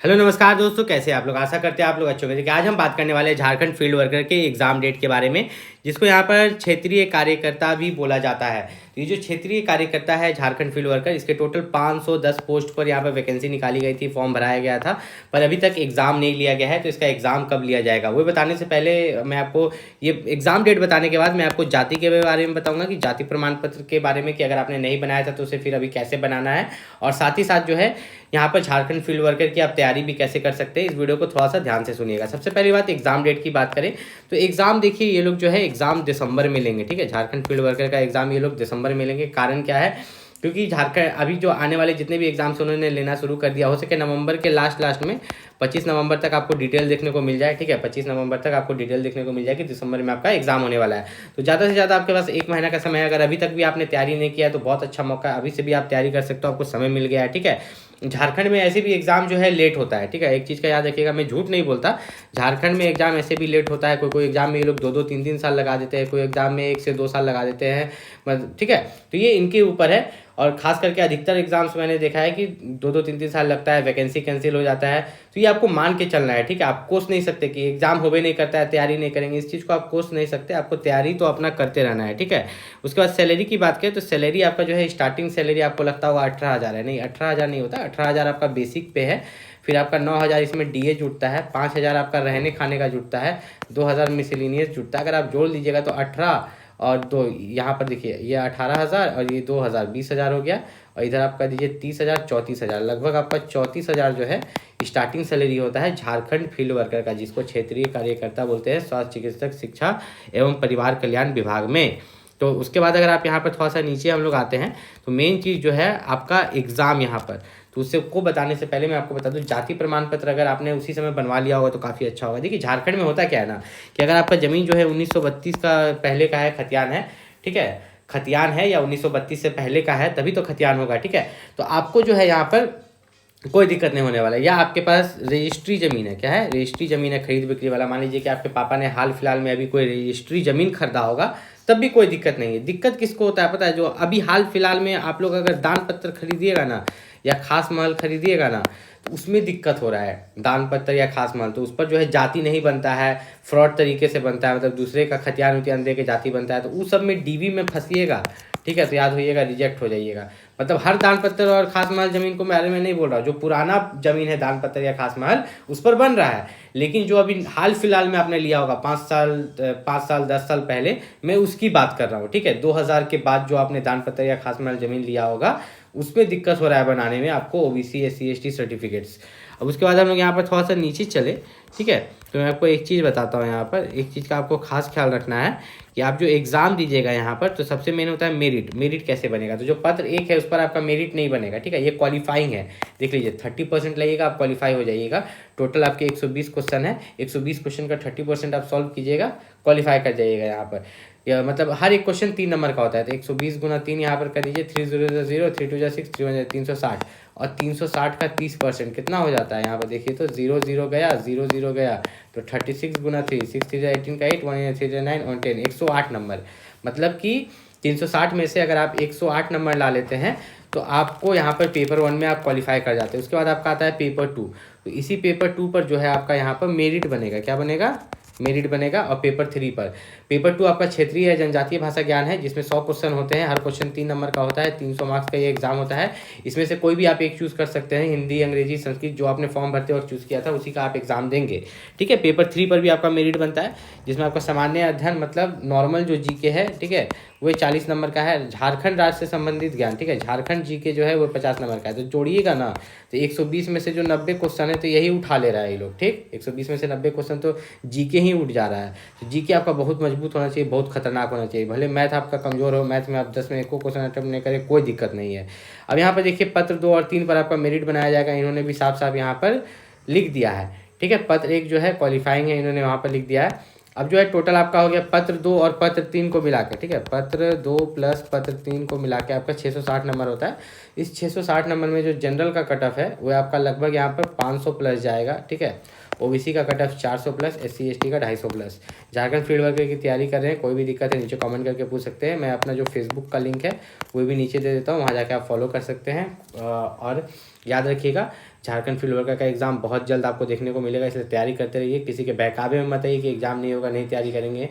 Hello नमस्कार दोस्तों, कैसे हैं आप लोग। आशा करते हैं आप लोग अच्छे होंगे। देखिए आज हम बात करने वाले हैं झारखंड फील्ड वर्कर के एग्जाम डेट के बारे में, जिसको यहाँ पर क्षेत्रीय कार्यकर्ता भी बोला जाता है। तो ये जो क्षेत्रीय कार्यकर्ता है झारखंड फील्ड वर्कर, इसके टोटल 510 पोस्ट पर यहाँ पर वैकेंसी निकाली गई थी, फॉर्म भराया गया था, पर अभी तक एग्जाम नहीं लिया गया है। तो इसका एग्जाम कब लिया जाएगा वो बताने से पहले मैं आपको ये एग्जाम डेट बताने के बाद मैं आपको जाति के बारे में बताऊंगा कि जाति प्रमाण पत्र के बारे में, कि अगर आपने नहीं बनाया था तो उसे फिर अभी कैसे बनाना है, और साथ ही साथ जो है यहाँ पर झारखंड फील्ड वर्कर की आप तैयारी भी कैसे कर सकते हैं। इस वीडियो को थोड़ा सा ध्यान से सुनिएगा। सबसे पहली बात, एग्जाम डेट की बात करें तो एग्जाम देखिए ये लोग जो है एग्जाम दिसंबर में लेंगे। ठीक है, झारखंड फील्ड वर्कर का एग्जाम ये लोग दिसंबर में लेंगे। कारण क्या है, क्योंकि झारखंड अभी जो आने वाले जितने भी एग्जाम्स उन्होंने लेना शुरू कर दिया, हो सके नवंबर के लास्ट में 25 नवंबर तक आपको डिटेल देखने को मिल जाए। ठीक है, 25 नवंबर तक आपको डिटेल देखने को मिल जाए कि दिसंबर में आपका एग्जाम होने वाला है। तो ज़्यादा से ज़्यादा आपके पास 1 महीना का समय है। अगर अभी तक भी आपने तैयारी नहीं किया है तो बहुत अच्छा मौका है, अभी से भी आप तैयारी कर सकते हो, आपको समय मिल गया है। ठीक है, झारखंड में ऐसे भी एग्जाम जो है लेट होता है। ठीक है, एक चीज़ का याद रखिएगा, मैं झूठ नहीं बोलता, झारखंड में एग्जाम ऐसे भी लेट होता है। कोई एग्जाम में ये लोग 2-2 3-3 साल लगा देते हैं, कोई एग्जाम में 1 से 2 साल लगा देते हैं। ठीक है, तो ये इनके ऊपर है। और खास करके अधिकतर एग्जाम्स मैंने देखा है कि 2-2 3-3 साल लगता है, वैकेंसी कैंसिल हो जाता है। तो ये आपको मान के चलना है। ठीक है, आप कोस नहीं सकते कि एग्जाम हो भी नहीं करता है, तैयारी नहीं करेंगे, इस चीज़ को आप कोस नहीं सकते। आपको तैयारी तो अपना करते रहना है। ठीक है, उसके बाद सैलरी की बात करें तो सैलरी आपका जो है स्टार्टिंग सैलरी आपको लगता होगा 18,000 है। नहीं, 18,000 नहीं होता, 18,000 आपका बेसिक पे है। फिर आपका 9,000 इसमें डीए जुटता है, 5,000 आपका रहने खाने का जुटता है, 2,000 मिसलिनियस जुटता है। अगर आप जोड़ लीजिएगा तो 18 और 2 यहाँ पर देखिए, ये 18,000 और ये 2,000 20,000 हो गया। और इधर आपका दीजिए 30,000 34,000, लगभग आपका 34,000 जो है स्टार्टिंग सैलरी होता है झारखंड फील्ड वर्कर का, जिसको क्षेत्रीय कार्यकर्ता बोलते हैं, स्वास्थ्य चिकित्सक शिक्षा एवं परिवार कल्याण विभाग में। तो उसके बाद अगर आप यहाँ पर थोड़ा सा नीचे हम लोग आते हैं तो मेन चीज़ जो है आपका एग्ज़ाम यहाँ पर, तो उससे को बताने से पहले मैं आपको बता दूं, जाति प्रमाण पत्र अगर आपने उसी समय बनवा लिया होगा तो काफ़ी अच्छा होगा। देखिए झारखंड में होता क्या है ना, कि अगर आपका ज़मीन जो है 1932 का पहले का है, खतियान है। ठीक है, खतियान है या 1932 से पहले का है, तभी तो खतियान होगा। ठीक है, तो आपको जो है यहाँ पर कोई दिक्कत नहीं होने वाला है। या आपके पास रजिस्ट्री ज़मीन है, क्या है, रजिस्ट्री ज़मीन है खरीद बिक्री वाला। मान लीजिए कि आपके पापा ने हाल फिलहाल में अभी कोई रजिस्ट्री ज़मीन खरीदा होगा, तब भी कोई दिक्कत नहीं है। दिक्कत किसको होता है पता है, जो अभी हाल फिलहाल में आप लोग अगर दान पत्र खरीदिएगा ना, या खास महल खरीदिएगा ना, तो उसमें दिक्कत हो रहा है। दान पत्र या खास महल, तो उस पर जो है जाति नहीं बनता है, फ्रॉड तरीके से बनता है, मतलब दूसरे का खतियान उतियान दे के जाति बनता है। तो उस सब में डीवी में फंसिएगा, ठीक है, तो याद होइएगा रिजेक्ट हो जाइएगा। मतलब हर दान पत्र और खास महल जमीन को बारे में नहीं बोल रहा हूँ, जो पुराना जमीन है दान पत्र या खास महल उस पर बन रहा है। लेकिन जो अभी हाल फिलहाल में आपने लिया होगा 5 साल 10 साल पहले, मैं उसकी बात कर रहा हूँ। ठीक है, 2000 के बाद जो आपने दान पत्र या खास महल जमीन लिया होगा, उसमें दिक्कत हो रहा है बनाने में आपको ओबीसी SC ST सर्टिफिकेट्स। अब उसके बाद हम लोग यहाँ पर थोड़ा सा नीचे चले। ठीक है, तो मैं आपको एक चीज़ बताता हूँ। यहाँ पर एक चीज़ का आपको खास ख्याल रखना है कि आप जो एग्ज़ाम दीजिएगा यहाँ पर, तो सबसे मेन होता है मेरिट। मेरिट कैसे बनेगा, तो जो पत्र 1 है उस पर आपका मेरिट नहीं बनेगा। ठीक है, ये क्वालिफाइंग है, देख लीजिए 30% लगेगा, आप क्वालिफाई हो जाइएगा। टोटल आपके 120 क्वेश्चन है, 120 क्वेश्चन का 30% आप सॉल्व कीजिएगा, क्वालिफाई कर जाइएगा। यहाँ पर या मतलब हर एक क्वेश्चन 3 नंबर का होता है, तो 120 गुना 3 यहाँ पर कर दीजिए, 3 0 0 3 2 6 360, और 360 का 30% कितना हो जाता है यहाँ पर देखिए, तो 0 0 गया, 0 0 गया, तो 36 गुना 3 6 3 18 का 8 1 3 9 1 10 108 नंबर। मतलब कि 360 में से अगर आप 108 नंबर ला लेते हैं तो आपको यहाँ पर पेपर 1 में आप क्वालिफाई कर जाते हैं। उसके बाद आपका आता है पेपर 2, तो इसी पेपर 2 पर जो है आपका यहाँ पर मेरिट बनेगा। क्या बनेगा, मेरिट बनेगा। और पेपर 3 पर, पेपर 2 आपका क्षेत्रीय है जनजातीय भाषा ज्ञान है, जिसमें 100 क्वेश्चन होते हैं, हर क्वेश्चन 3 नंबर का होता है, 300 मार्क्स का ये एग्जाम होता है। इसमें से कोई भी आप एक चूज़ कर सकते हैं, हिंदी अंग्रेजी संस्कृत, जो आपने फॉर्म भरते वक्त चूज़ किया था उसी का आप एग्जाम देंगे। ठीक है, पेपर 3 पर भी आपका मेरिट बनता है, जिसमें आपका सामान्य अध्ययन मतलब नॉर्मल जो जीके है, ठीक है, वो 40 नंबर का है। झारखंड राज्य से संबंधित ज्ञान, ठीक है, झारखंड जीके जो है वो 50 नंबर का है। तो जोड़िएगा ना, तो 120 में से जो 90 क्वेश्चन है तो यही उठा ले रहा है ये लोग। ठीक, 120 में से 90 क्वेश्चन तो जीके ही उठ जा रहा है। तो जीके आपका बहुत मजबूत होना चाहिए, बहुत खतरनाक होना चाहिए। भले मैथ आपका कमजोर हो, मैथ में आप 10 में 1 क्वेश्चन अटेम्प्ट नहीं करें, कोई दिक्कत नहीं है। अब यहाँ पर देखिए पत्र 2 और 3 पर आपका मेरिट बनाया जाएगा, इन्होंने भी साफ साफ यहाँ पर लिख दिया है। ठीक है, पत्र 1 जो है क्वालिफाइंग है, इन्होंने वहाँ पर लिख दिया है। अब जो है टोटल आपका हो गया पत्र 2 और पत्र 3 को मिला के, ठीक है, पत्र 2 प्लस पत्र 3 को मिला के आपका 660 नंबर होता है। इस 660 नंबर में जो जनरल का कट ऑफ है वो आपका लगभग यहाँ पर 500 प्लस जाएगा। ठीक है, ओबीसी का cut off 400 plus, SC ST का 250 प्लस। झारखंड फील्ड वर्कर की तैयारी कर रहे हैं, कोई भी दिक्कत है नीचे कमेंट करके पूछ सकते हैं। मैं अपना जो फेसबुक का लिंक है वो भी नीचे दे देता हूँ, वहाँ जाके आप फॉलो कर सकते हैं। और याद रखिएगा झारखंड फील्ड वर्कर का एग्ज़ाम बहुत जल्द आपको देखने को मिलेगा, इसलिए तैयारी करते रहिए। किसी के बहकावे में मत आइए कि एग्ज़ाम नहीं होगा, नहीं तैयारी करेंगे।